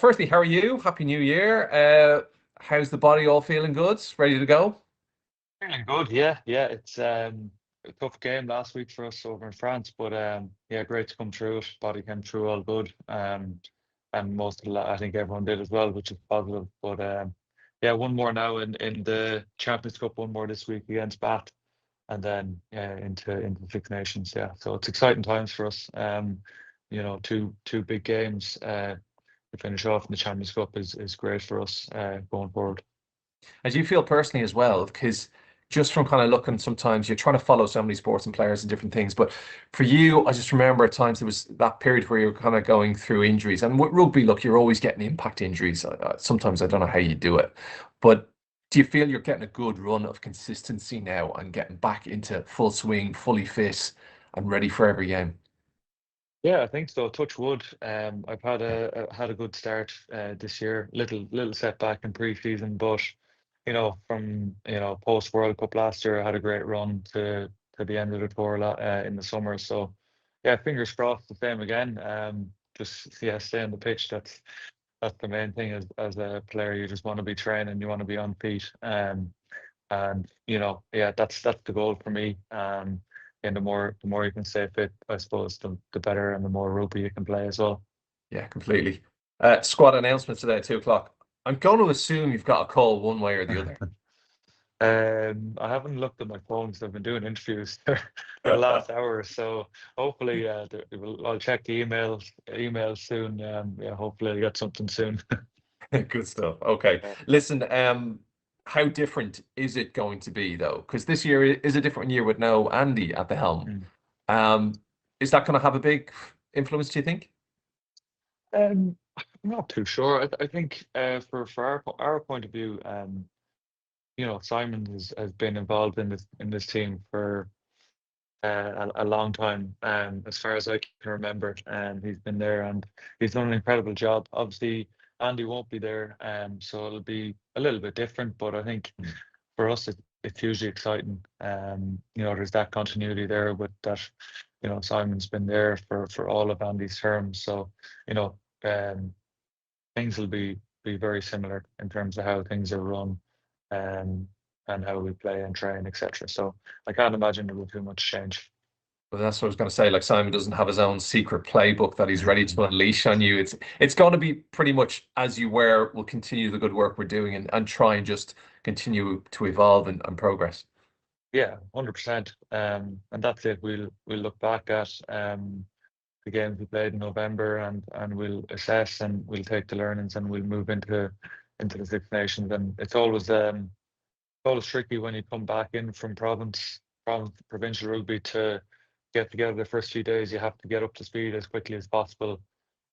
Firstly, how are you? Happy New Year. How's the body? All feeling good? Ready to go? Feeling good, yeah. It's a tough game last week for us over in France, but yeah, great to come through it. Body came through all good. And most of I think everyone did as well, which is positive. But yeah, one more now in the Champions Cup, one more this week against Bath, and then into the Six Nations. Yeah, so it's exciting times for us. Two big games. To finish off in the Champions Cup is great for us going forward. As you feel personally as well, because just from kind of looking, sometimes you're trying to follow so many sports and players and different things. But for you, I just remember at times there was that period where you were kind of going through injuries. And with rugby, look, you're always getting impact injuries. Sometimes I don't know how you do it, but do you feel you're getting a good run of consistency now and getting back into full swing, fully fit, and ready for every game? Yeah, I think so. Touch wood. I've had a good start this year. Little setback in pre-season, but from post World Cup last year, I had a great run to the end of the tour in the summer. So yeah, fingers crossed the same again. Just yeah, stay on the pitch. That's the main thing as a player. You just want to be training. You want to be on feet. And yeah, that's the goal for me. And the more you can stay fit, I suppose, the better and the more rugby you can play as well. Yeah, completely. Squad announcements today at 2 o'clock. I'm going to assume you've got a call one way or the other. I haven't looked at my phone because I've been doing interviews for the last hour, so hopefully, I'll check the emails soon. Yeah, hopefully I get something soon. Good stuff. Okay. Yeah. Listen, how different is it going to be though? Because this year is a different year with no Andy at the helm. Mm. Um, is that going to have a big influence, do you think? I'm not too sure. I think for our point of view, Simon has been involved in this team for a long time, as far as I can remember. He's been there and he's done an incredible job. Obviously, Andy won't be there, so it'll be a little bit different. But I think Mm. for us, it's hugely exciting. There's that continuity there with that. Simon's been there for all of Andy's terms, so you know, um, things will be very similar in terms of how things are run, um, and how we play and train, etc. So I can't imagine there will be too much change. Well, that's what I was going to say. Like Simon doesn't have his own secret playbook that he's ready to unleash on you. It's going to be pretty much as you were. We'll continue the good work we're doing and try and just continue to evolve and progress. Yeah, 100%. And that's it. We'll look back at the games we played in November, and we'll assess, and we'll take the learnings, and we'll move into the Six Nations. And it's always tricky when you come back in from provincial rugby to get together the first few days. You have to get up to speed as quickly as possible.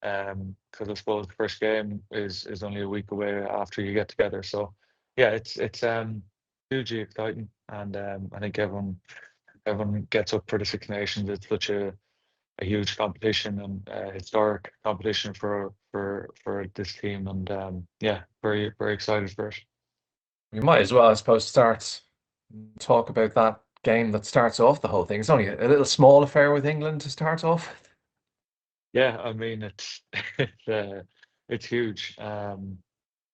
Because I suppose the first game is only a week away after you get together. So yeah, it's hugely exciting, and I think everyone gets up for the Six Nations. It's such a huge competition and historic competition for this team, and yeah, very very excited for it. We might as well, I suppose, start talk about that game that starts off the whole thing. It's only a little small affair with England to start off. Yeah, I mean it's huge,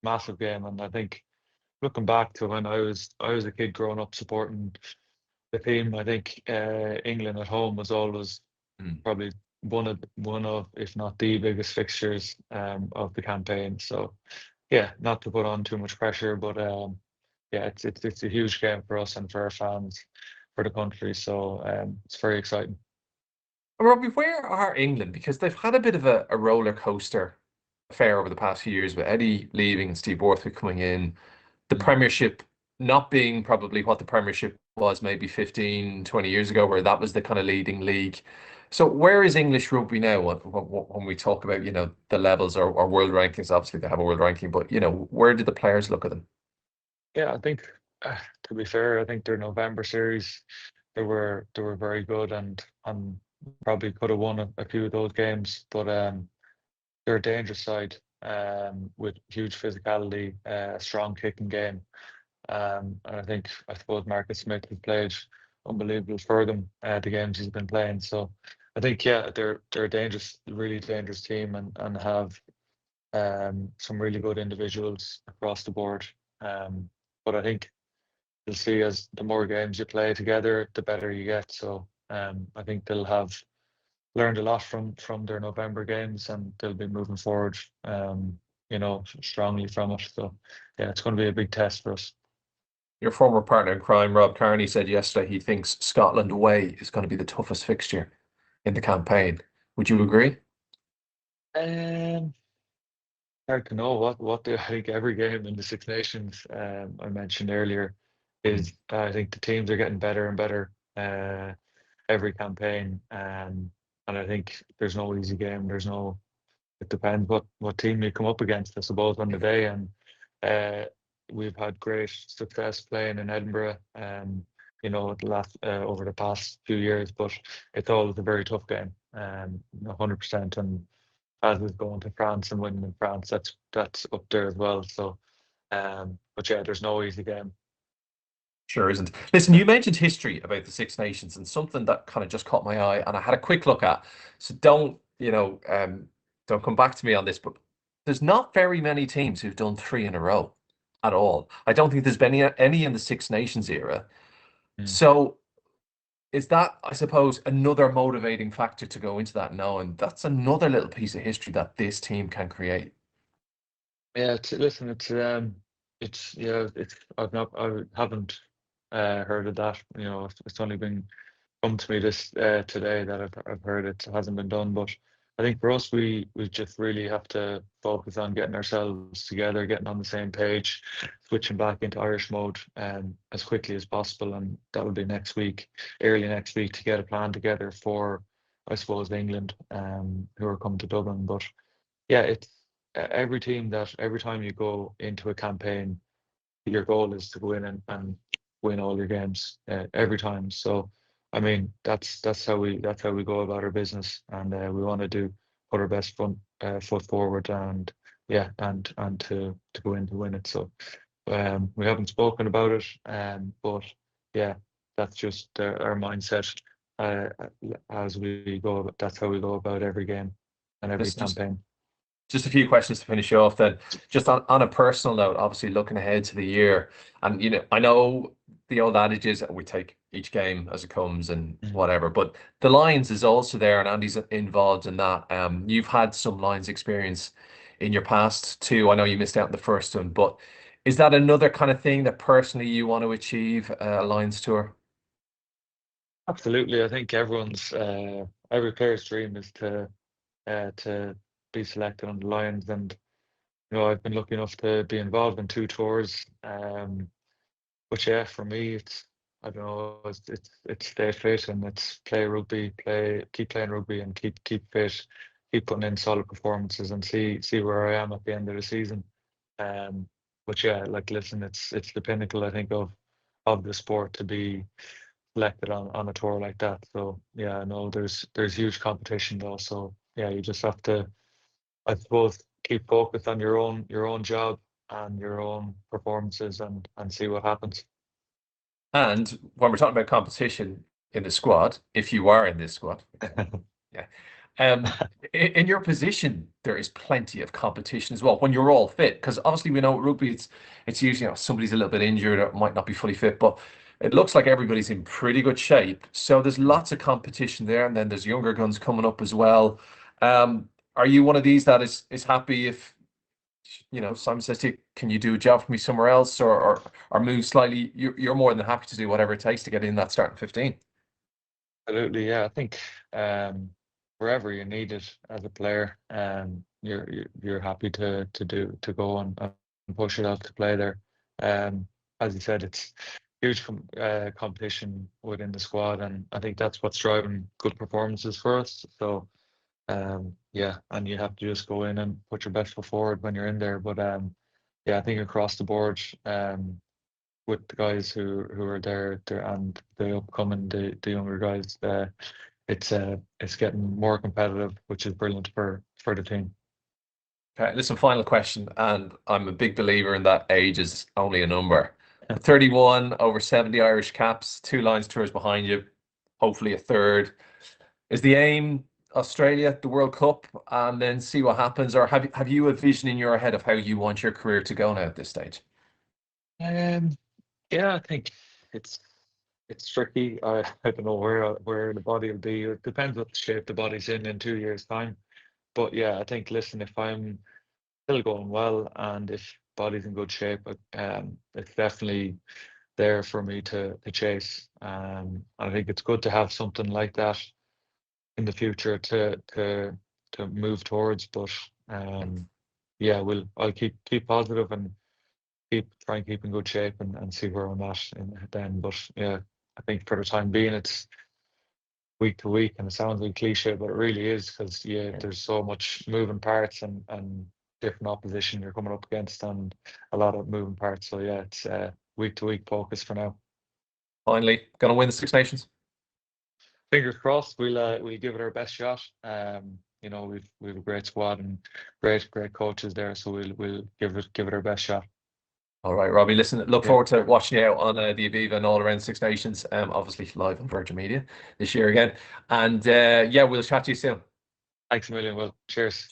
massive game, and I think looking back to when I was a kid growing up supporting the team, I think England at home was always Mm. probably one of if not the biggest fixtures of the campaign. So yeah, not to put on too much pressure, but yeah, it's a huge game for us and for our fans, for the country. So it's very exciting. Robbie, where are England? Because they've had a bit of a roller coaster affair over the past few years with Eddie leaving and Steve Borthwick coming in. The Mm. Premiership not being probably what the Premiership was maybe 15, 20 years ago, where that was the kind of leading league. So where is English rugby now when we talk about, the levels or world rankings? Obviously, they have a world ranking, but, where did the players look at them? Yeah, I think to be fair, I think their November series they were very good, and probably could have won a few of those games, but they're a dangerous side, with huge physicality, strong kicking game. And I suppose Marcus Smith has played unbelievable for them, the games he's been playing. So I think yeah, they're a dangerous, really dangerous team, and have some really good individuals across the board. But I think you'll see as the more games you play together, the better you get. So I think they'll have learned a lot from their November games, and they'll be moving forward, strongly from it. So yeah, it's going to be a big test for us. Your former partner in crime, Rob Kearney, said yesterday he thinks Scotland away is going to be the toughest fixture in the campaign. Would you agree? Um, Hard to know I think every game in the Six Nations I mentioned earlier is I think the teams are getting better and better every campaign, and I think there's no easy game. It depends what team you come up against, I suppose, on the day. And we've had great success playing in Edinburgh, over the past few years, but it's always a very tough game, 100%. And as is going to France and winning in France, that's up there as well. So, but yeah, there's no easy game. Sure isn't. Listen, you mentioned history about the Six Nations, and something that kind of just caught my eye, and I had a quick look at. So don't come back to me on this, but there's not very many teams who've done three in a row at all. I don't think there's been any in the Six Nations era. Mm. So is that, I suppose, another motivating factor to go into that, knowing that's another little piece of history that this team can create? Yeah, listen, it's yeah, I haven't heard of that. It's only been come to me this today that I've heard it hasn't been done. But I think for us, we just really have to focus on getting ourselves together, getting on the same page, switching back into Irish mode as quickly as possible, and that will be next week, early next week, to get a plan together for, I suppose, England, who are coming to Dublin. But yeah, it's every team that every time you go into a campaign, your goal is to go in and win all your games every time. So, I mean, that's how we go about our business, and we want to put our best foot forward, and yeah, and to go in to win it. So, we haven't spoken about it, but yeah, that's just our mindset as we go. That's how we go about every game and every This just campaign. Just a few questions to finish off then. Just on a personal note, obviously looking ahead to the year, and I know the old adage is we take each game as it comes and Mm. whatever, but the Lions is also there, and Andy's involved in that. You've had some Lions experience in your past too. I know you missed out on the first one, but is that another kind of thing that personally you want to achieve, a Lions tour? Absolutely, I think every player's dream is to be selected on the Lions, and I've been lucky enough to be involved in two tours. But yeah, for me, it's I don't know, it's stay fit, and it's play rugby, keep playing rugby, and keep fit, keep putting in solid performances, and see where I am at the end of the season. Um, but yeah, like listen, it's the pinnacle, I think, of the sport to be selected on a tour like that. So yeah, I know there's huge competition though. So yeah, you just have to, I suppose, keep focused on your own job and your own performances, and see what happens. And when we're talking about competition in the squad, if you are in this squad, yeah. In your position, there is plenty of competition as well when you're all fit. Because obviously we know rugby, it's usually somebody's a little bit injured or might not be fully fit, but it looks like everybody's in pretty good shape. So there's lots of competition there, and then there's younger guns coming up as well. Are you one of these that is happy if Simon says to you, "Can you do a job for me somewhere else, or move slightly?" You're more than happy to do whatever it takes to get in that starting 15. Absolutely, yeah. I think wherever you need it as a player, you're happy to go and push it out to play there. As you said, it's huge competition within the squad, and I think that's what's driving good performances for us. So yeah, and you have to just go in and put your best foot forward when you're in there. But yeah, I think across the board, with the guys who are there and the upcoming the younger guys, it's getting more competitive, which is brilliant for the team. Okay, listen, final question, and I'm a big believer in that age is only a number. 31 over 70 Irish caps, two Lions tours behind you, hopefully a third. Is the aim Australia, the World Cup, and then see what happens? Or have you a vision in your head of how you want your career to go now at this stage? Yeah, I think it's it's tricky. I don't know where the body will be. It depends what shape the body's in 2 years' time. But yeah, I think listen, if I'm still going well and if body's in good shape, it's definitely there for me to chase. I think it's good to have something like that in the future to move towards. But yeah, I'll keep positive and try and keep in good shape and see where I'm at then. But yeah, I think for the time being, it's week to week, and it sounds like cliche, but it really is because yeah, there's so much moving parts and different opposition you're coming up against and a lot of moving parts. So yeah, it's week to week focus for now. Finally, gonna win the Six Nations? Fingers crossed. We'll give it our best shot. You know, we've a great squad and great coaches there, so we'll give it our best shot. All right, Robbie. Listen, look Yeah, forward to watching you out on the Aviva and all around Six Nations. Obviously live on Virgin Media this year again. And yeah, we'll chat to you soon. thanks a million. Well, cheers.